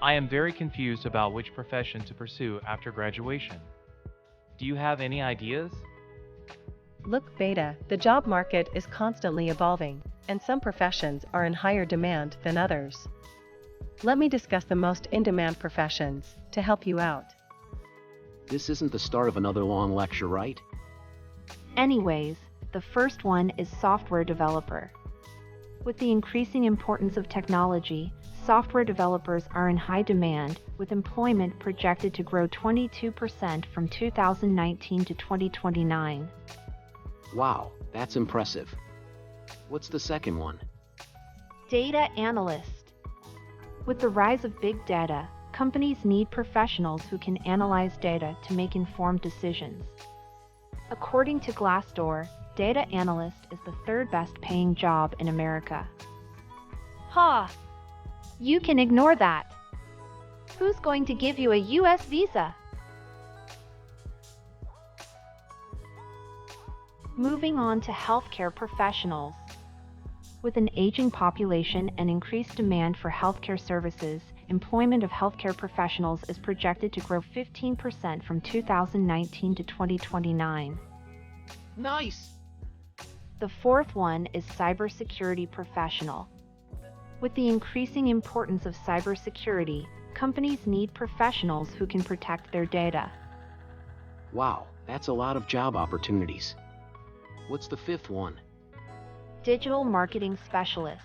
I am very confused about which profession to pursue after graduation. Do you have any ideas? Look, Beta, the job market is constantly evolving, and some professions are in higher demand than others. Let me discuss the most in-demand professions to help you out. This isn't the start of another long lecture, right? Anyways, the first one is software developer. With the increasing importance of technology, software developers are in high demand, with employment projected to grow 22% from 2019 to 2029. Wow, that's impressive. What's the second one? Data analyst. With the rise of big data, companies need professionals who can analyze data to make informed decisions. According to Glassdoor, data analyst is the third best paying job in America. Ha! You can ignore that. Who's going to give you a US visa? Moving on to healthcare professionals. With an aging population and increased demand for healthcare services, employment of healthcare professionals is projected to grow 15% from 2019 to 2029. Nice! The fourth one is cybersecurity professional. With the increasing importance of cybersecurity, companies need professionals who can protect their data. Wow, that's a lot of job opportunities. What's the fifth one? Digital marketing specialist.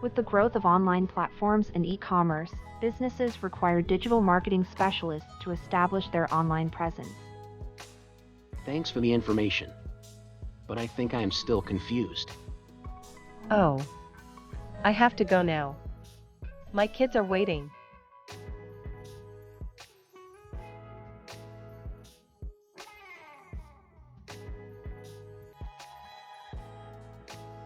With the growth of online platforms and e-commerce, businesses require digital marketing specialists to establish their online presence. Thanks for the information. But I think I am still confused. Oh. I have to go now. My kids are waiting.